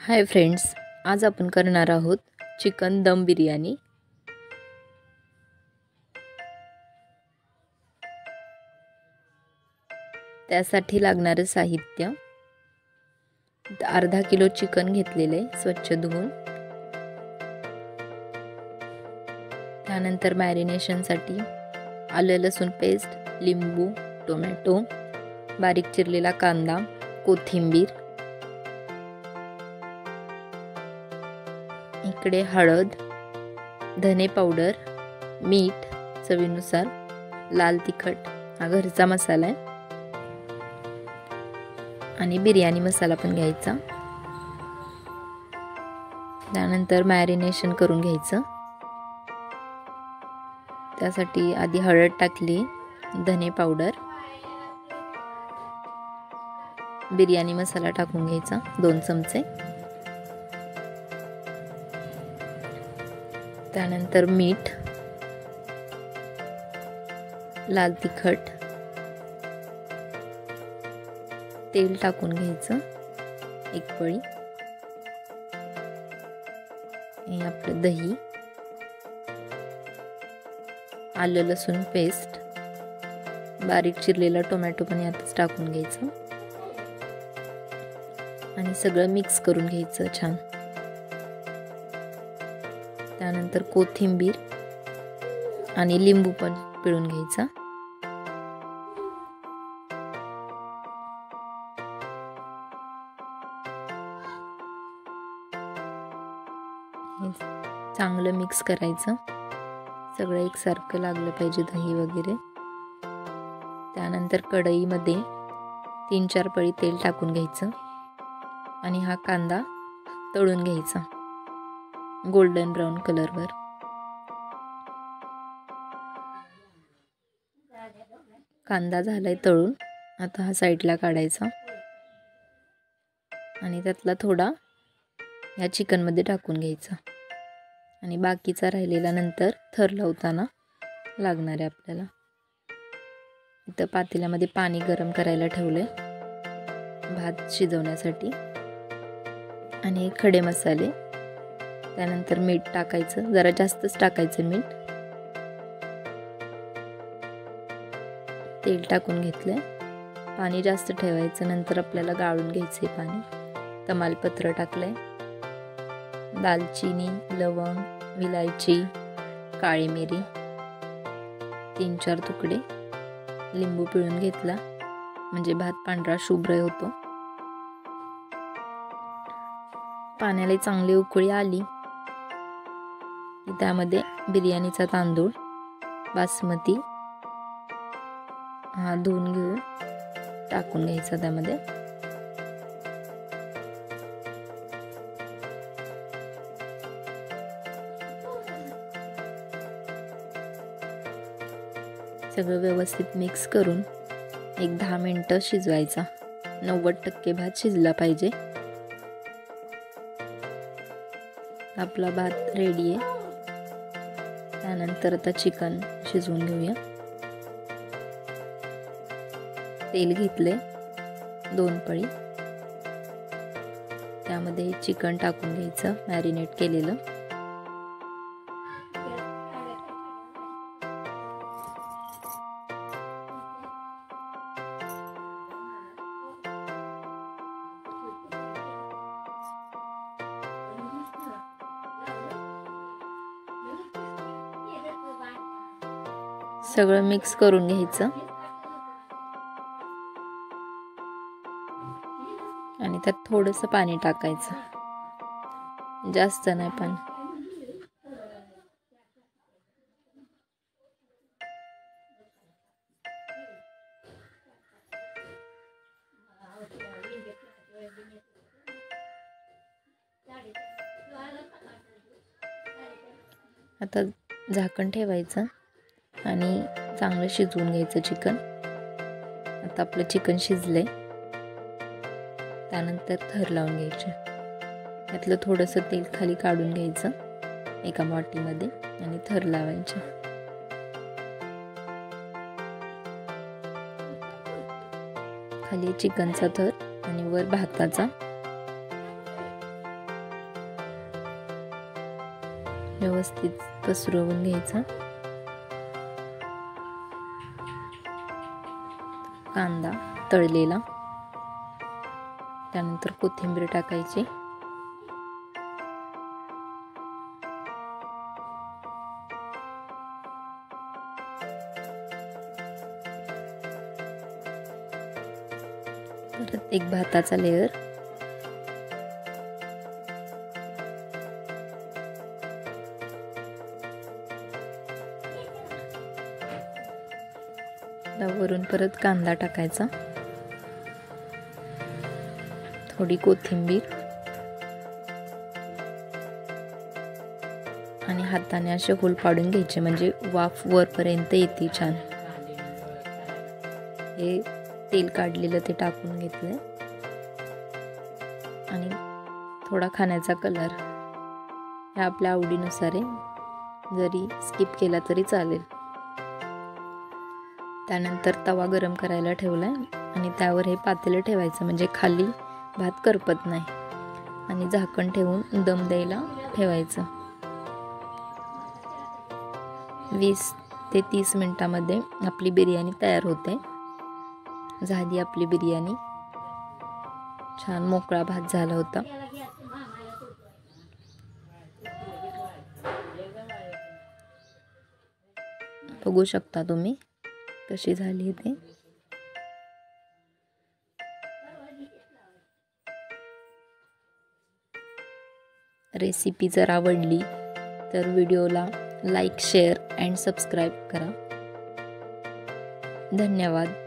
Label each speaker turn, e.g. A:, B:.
A: Hi friends, आज आपण करणार आहोत चिकन दम बिर्याणी। त्यासाठी लागणारे साहित्य: अर्धा किलो चिकन घेतलेले स्वच्छ धुवून। त्यानंतर मॅरिनेशनसाठी आलं लसूण पेस्ट, लिंबू, टोमॅटो, बारीक चिरलेला कांदा, कोथिंबीर, इकडे हळद, धने पावडर, मीठ चवीनुसार, लाल तिखट हा घरचा मसाला आहे आणि बिर्याणी मसाला पण घ्यायचा। त्यानंतर मॅरिनेशन करून घ्यायचं। त्यासाठी आधी हळद टाकली, धने पावडर, बिर्याणी मसाला टाकून घ्यायचा 2 चमचे। त्यानंतर मीठ, लाल तिखट, तेल टाकून घ्यायचं 1 पळी, हे आपलं दही, आलं लसूण पेस्ट, बारीक चिरलेला टोमॅटो पण यातच टाकून घ्यायचं आणि सगळं मिक्स करून घ्यायचं छान। त्यानंतर कोथिंबीर आणि लिंबू पण पिळून घ्यायचा। हे चांगलं मिक्स करायचं, सगळं एकसारखं लागलं पाहिजे दही वगैरे। त्यानंतर कढईमध्ये 3-4 पळी तेल टाकून घ्यायचं आणि हा कांदा तळून घ्यायचा गोल्डन ब्राउन कलरवर। कांदा झालाय तळून, आता हा साईडला काढायचा आणि त्यातला थोडा या चिकन मध्ये टाकून घ्यायचा आणि बाकीचा राहिलेला नंतर थर लावताना लागणार आहे आपल्याला। इथं पातेल्यामध्ये पाणी गरम करायला ठेवलंय भात शिजवण्यासाठी आणि खडे मसाले। त्यानंतर मीठ टाकायचं, जरा जास्तच टाकायचं मीठ। तेल टाकून घेतलंय, पाणी जास्त ठेवायचं, नंतर आपल्याला गाळून घ्यायचे पाणी। तमालपत्र टाकलंय, दालचिनी, लवंग, विलायची, काळी मिरी, 3-4 तुकडे, लिंबू पिळून घेतला म्हणजे भात पांढरा शुभ्र होतो। पाण्याला चांगली उकळी आली की त्यामध्ये बिर्याणीचा तांदूळ बासमती हा धुवून घेऊन टाकून घ्यायचा त्यामध्ये। सगळं व्यवस्थित मिक्स करून 10 मिनिटं शिजवायचा। 90% भात शिजला पाहिजे। आपला भात रेडी आहे। त्यानंतर आता चिकन शिजवून घेऊया। तेल घेतले 2 पळी, त्यामध्ये चिकन टाकून घ्यायचं मॅरिनेट केलेलं। सगळं मिक्स करून घ्यायचं आणि त्यात थोडंसं पाणी टाकायचं, जास्त नाही पाणी। आता झाकण ठेवायचं आणि चांगलं शिजवून घ्यायचं चिकन। आता आपलं चिकन शिजलंय, त्यानंतर थर लावून घ्यायचे। त्यातलं थोडंसं तेल खाली काढून घ्यायचं एका वाटीमध्ये आणि थर लावायचे। खाली चिकनचा थर आणि वर भाताचा। व्यवस्थित पसरवून घ्यायचा. कांदा तळलेला, त्यानंतर कोथिंबीर टाकायची. परत एक भाताचा लेयर, वरून परत कांदा टाकायचा, थोडी कोथिंबीर आणि हाताने असे होल पाडून घ्यायचे म्हणजे वाफ वरपर्यंत येते छान. हे तेल काढलेलं ते टाकून घेतलंय आणि थोडा खाण्याचा कलर हे आपल्या आवडीनुसार आहे, जरी स्किप केला तरी चालेल. त्यानंतर तवा गरम करायला ठेवलाय आणि त्यावर हे पातेलं ठेवायचं म्हणजे खाली भात करपत नाही आणि झाकण ठेवून दम द्यायला ठेवायचं. 20 ते 30 मिनिटांमध्ये आपली बिर्याणी तयार होते. झाली आपली बिर्याणी. छान मोकळा भात झाला होता. बघू शकता तुम्ही कशी झाली ते. रेसिपी जर आवडली तर व्हिडिओला लाईक, शेअर अँड सबस्क्राईब करा. धन्यवाद.